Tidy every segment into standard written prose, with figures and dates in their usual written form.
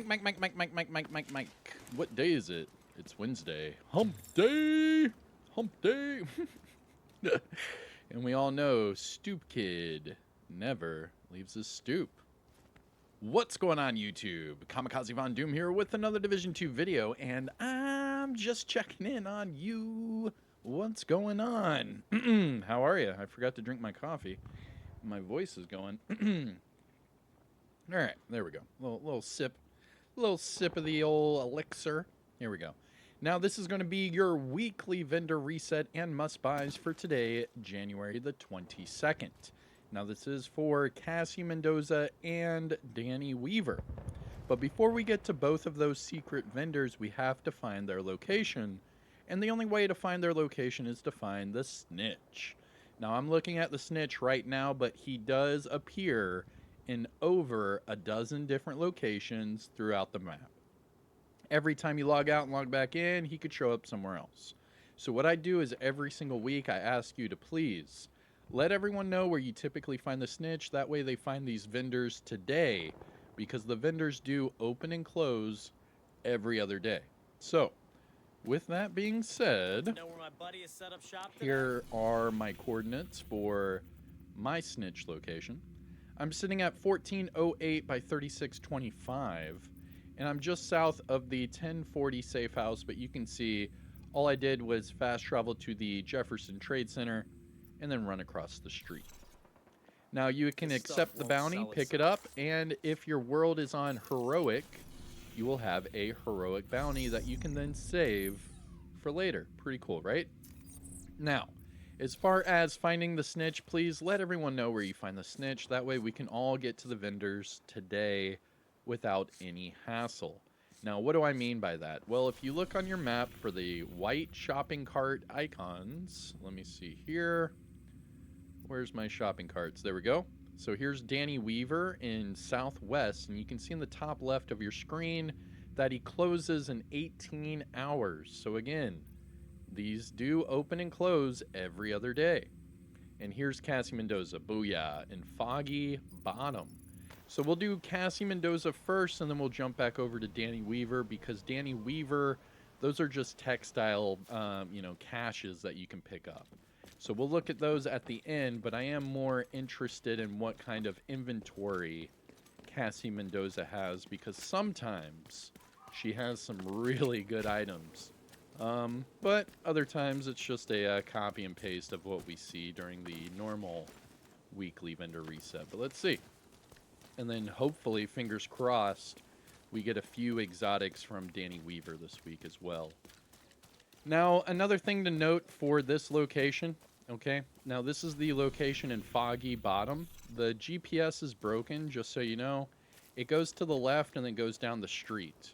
Mike. What day is it? It's Wednesday. Hump day. Hump day. And we all know Stoop Kid never leaves his stoop. What's going on, YouTube? Kamikazevondoom here with another Division 2 video, and I'm just checking in on you. What's going on? How are you? I forgot to drink my coffee. My voice is going. All right, there we go. Little sip of the old elixir. Here we go. Now, this is going to be your weekly vendor reset and must-buys for today, January the 22nd. Now, this is for Cassie, Mendoza, and Danny Weaver. But before we get to both of those secret vendors, we have to find their location. And the only way to find their location is to find the snitch. Now, I'm looking at the snitch right now, but he does appear in over a dozen different locations throughout the map. Every time you log out and log back in, he could show up somewhere else. So what I do is every single week I ask you to please let everyone know where you typically find the snitch. That way they find these vendors today, because the vendors do open and close every other day. So with that being said, here are my coordinates for my snitch location. I'm sitting at 1408 by 3625, and I'm just south of the 1040 safe house, but you can see all I did was fast travel to the Jefferson Trade Center and then run across the street. Now, you can accept the bounty, pick it up, and if your world is on heroic, you will have a heroic bounty that you can then save for later. Pretty cool, right? Now, as far as finding the snitch, please let everyone know where you find the snitch. That way we can all get to the vendors today without any hassle. Now, what do I mean by that? Well, if you look on your map for the white shopping cart icons, let me see here. Where's my shopping carts? There we go. So here's Danny Weaver in Southwest, and you can see in the top left of your screen that he closes in 18 hours. So again, these do open and close every other day. And here's Cassie Mendoza, booyah, in Foggy Bottom. So we'll do Cassie Mendoza first, and then we'll jump back over to Danny Weaver, because Danny Weaver, those are just textile, caches that you can pick up. So we'll look at those at the end, but I am more interested in what kind of inventory Cassie Mendoza has, because sometimes she has some really good items. But other times it's just a copy and paste of what we see during the normal weekly vendor reset. But let's see. And then hopefully, fingers crossed, we get a few exotics from Danny Weaver this week as well. Now, another thing to note for this location, okay? Now, this is the location in Foggy Bottom. The GPS is broken, just so you know. It goes to the left and then goes down the street.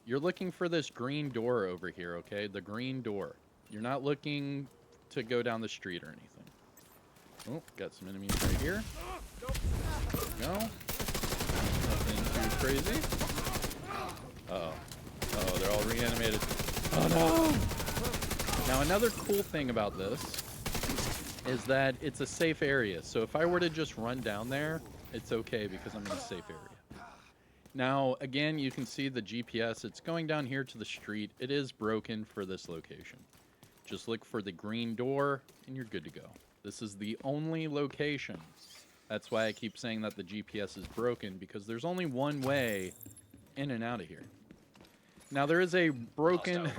You're looking for this green door over here, okay? The green door. You're not looking to go down the street or anything. Oh, got some enemies right here. There we go. Nothing too crazy. Uh-oh. Uh-oh, they're all reanimated. Oh, no! Now, another cool thing about this is that it's a safe area. So if I were to just run down there, it's okay because I'm in a safe area. Now, again, you can see the GPS. It's going down here to the street. It is broken for this location. Just look for the green door, and you're good to go. This is the only location. That's why I keep saying that the GPS is broken, because there's only one way in and out of here. Now, there is a broken...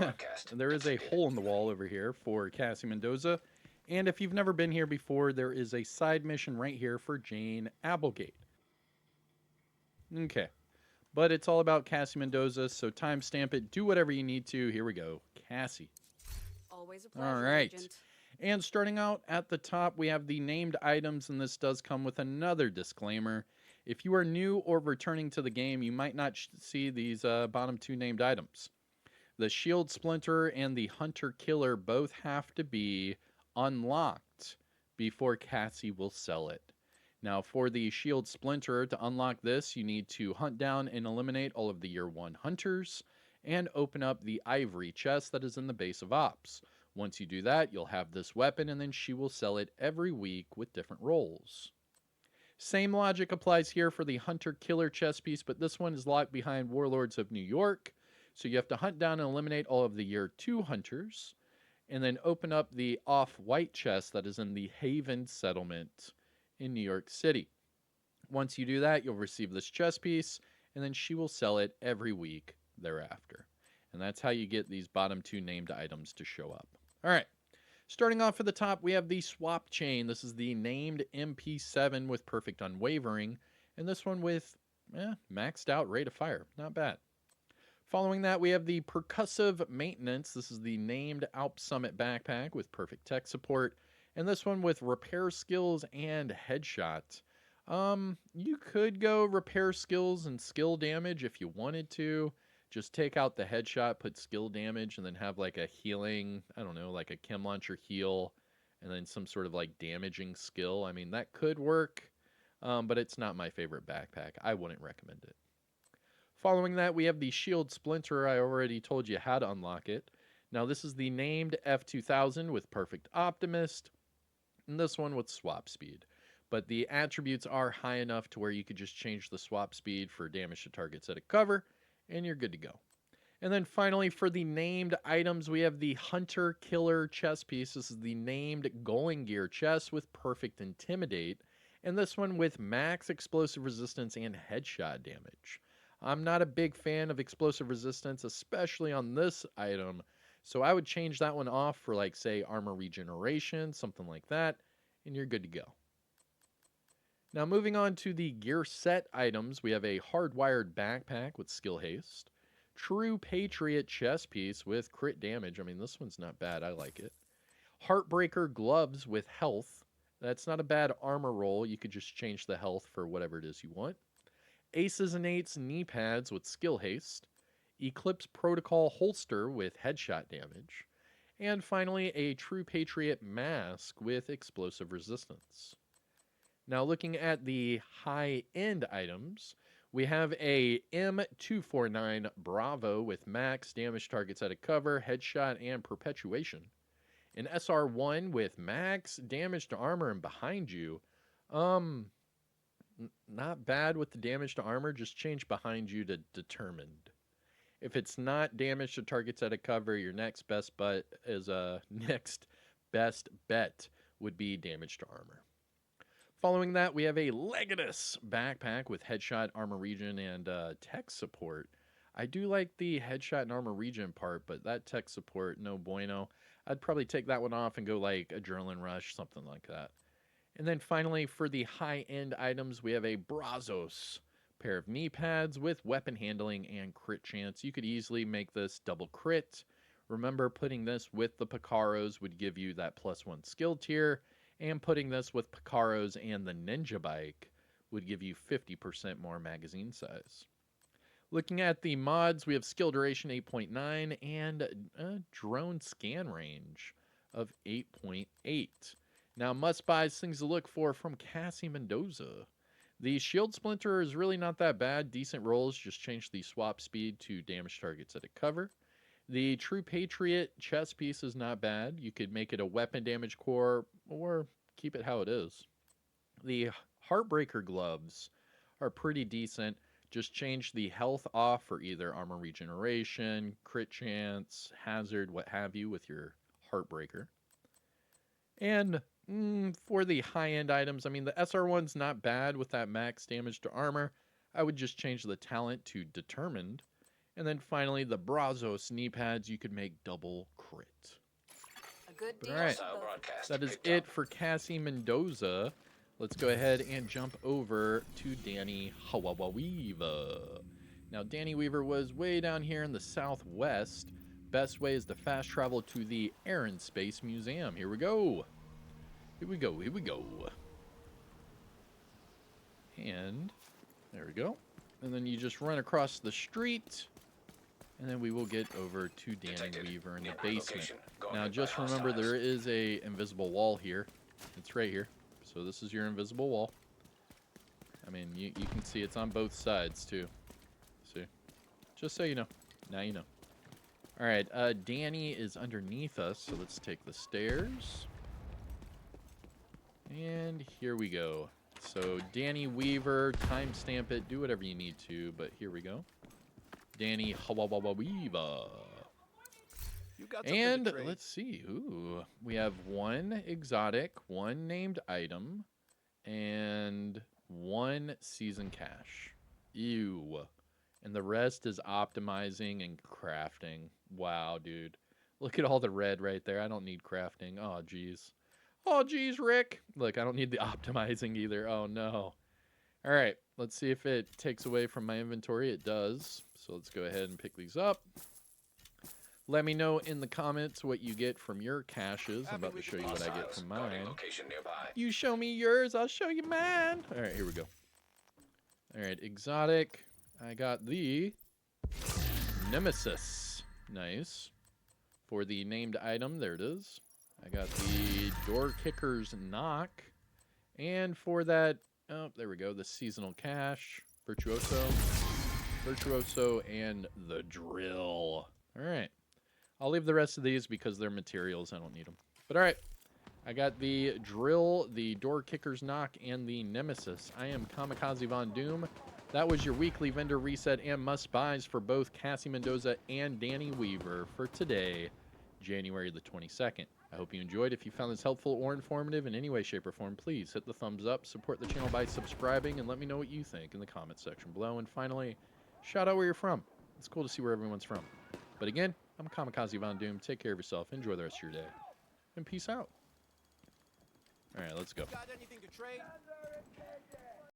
there is a hole in the wall over here for Cassie Mendoza. And if you've never been here before, there is a side mission right here for Jane Applegate. Okay. But it's all about Cassie Mendoza, so timestamp it. Do whatever you need to. Here we go. Cassie. Always a pleasure, All right. Agent. And starting out at the top, we have the named items, and this does come with another disclaimer. If you are new or returning to the game, you might not see these bottom two named items. The Shield Splinter and the Hunter Killer both have to be unlocked before Cassie will sell it. Now, for the Shield Splinter, to unlock this, you need to hunt down and eliminate all of the Year 1 Hunters and open up the Ivory chest that is in the base of Ops. Once you do that, you'll have this weapon, and then she will sell it every week with different roles. Same logic applies here for the Hunter-Killer chess piece, but this one is locked behind Warlords of New York. So you have to hunt down and eliminate all of the Year 2 hunters, and then open up the off-white chest that is in the Haven settlement in New York City. Once you do that, you'll receive this chess piece, and then she will sell it every week thereafter. And that's how you get these bottom 2 named items to show up. All right. Starting off at the top, we have the swap chain. This is the named MP7 with perfect unwavering, and this one with maxed out rate of fire. Not bad. Following that, we have the percussive maintenance. This is the named Alp Summit backpack with perfect tech support, and this one with repair skills and headshot. You could go repair skills and skill damage if you wanted to. Just take out the headshot, put skill damage, and then have like a healing, I don't know, like a chem launcher heal, and then some sort of like damaging skill. I mean, that could work, but it's not my favorite backpack. I wouldn't recommend it. Following that, we have the shield splinter. I already told you how to unlock it. Now, this is the named F2000 with perfect optimist, and this one with swap speed. But the attributes are high enough to where you could just change the swap speed for damage to targets at a cover, and you're good to go. And then finally, for the named items, we have the Hunter Killer chess piece. This is the named Going Gear chess with perfect intimidate, and this one with max explosive resistance and headshot damage. I'm not a big fan of explosive resistance, especially on this item, so I would change that one off for, like, say, armor regeneration, something like that, and you're good to go. Now, moving on to the gear set items, we have a hardwired backpack with skill haste, True Patriot chess piece with crit damage. I mean, this one's not bad. I like it. Heartbreaker gloves with health. That's not a bad armor roll. You could just change the health for whatever it is you want. Aces and Eights knee pads with skill haste. Eclipse Protocol holster with headshot damage. And finally, a True Patriot mask with explosive resistance. Now, looking at the high-end items, we have a M249 Bravo with max damage targets at a cover, headshot, and perpetuation. An SR1 with max damage to armor and behind you. Not bad with the damage to armor, just change behind you to determined. If it's not damage to targets at a cover, your next best bet would be damage to armor. Following that, we have a Legatus backpack with headshot, armor regen, and tech support. I do like the headshot and armor regen part, but that tech support, no bueno. I'd probably take that one off and go like Adrenaline Rush, something like that. And then finally, for the high-end items, we have a Brazos pair of knee pads with weapon handling and crit chance. You could easily make this double crit. Remember, putting this with the Picaros would give you that +1 skill tier, and putting this with Picaros and the Ninja Bike would give you 50% more magazine size. Looking at the mods, we have skill duration 8.9 and a drone scan range of 8.8. Now, must-buys, things to look for from Cassie Mendoza. The shield splinter is really not that bad. Decent rolls, just change the swap speed to damage targets at a cover. The True Patriot chess piece is not bad. You could make it a weapon damage core or keep it how it is. The Heartbreaker gloves are pretty decent. Just change the health off for either armor regeneration, crit chance, hazard, what have you with your Heartbreaker. And for the high-end items, I mean, the SR1's not bad with that max damage to armor. I would just change the talent to determined. And then finally, the Brazos knee pads, you could make double crit. A good deal. All right, that is it for Cassie Mendoza. Let's go ahead and jump over to Danny Weaver. Now, Danny Weaver was way down here in the southwest. Best way is to fast travel to the Air and Space Museum. Here we go. Here we go. Here we go. And there we go. And then you just run across the street. And then we will get over to Danny Weaver in the basement. Now, just remember, there is a invisible wall here. It's right here. So this is your invisible wall. I mean, you can see it's on both sides, too. See? Just so you know. Now you know. All right, Danny is underneath us, so let's take the stairs. And here we go. So Danny Weaver, timestamp it, do whatever you need to, but here we go. Danny Weaver. You got something And to trade. let's see. Ooh, we have one exotic, one named item, and one season cash. Ew. And the rest is optimizing and crafting. Wow, dude. Look at all the red right there. I don't need crafting. Oh, geez. Oh, geez, Rick. Look, I don't need the optimizing either. Oh, no. All right. Let's see if it takes away from my inventory. It does. So let's go ahead and pick these up. Let me know in the comments what you get from your caches. I'm about to show you what I get from mine. You show me yours, I'll show you mine. All right, here we go. All right, exotic. I got the Nemesis. Nice. For the named item, there it is. I got the Door Kicker's Knock. And for that, oh, there we go, the Seasonal Cash. Virtuoso. Virtuoso and the Drill. All right. I'll leave the rest of these because they're materials. I don't need them. But all right. I got the Drill, the Door Kicker's Knock, and the Nemesis. I am Kamikazevondoom. That was your weekly vendor reset and must-buys for both Cassie Mendoza and Danny Weaver for today, January the 22nd. I hope you enjoyed. If you found this helpful or informative in any way, shape, or form, please hit the thumbs up, support the channel by subscribing, and let me know what you think in the comments section below. And finally, shout out where you're from. It's cool to see where everyone's from. But again, I'm Kamikazevondoom. Take care of yourself. Enjoy the rest of your day. And peace out. All right, let's go. Got anything to trade?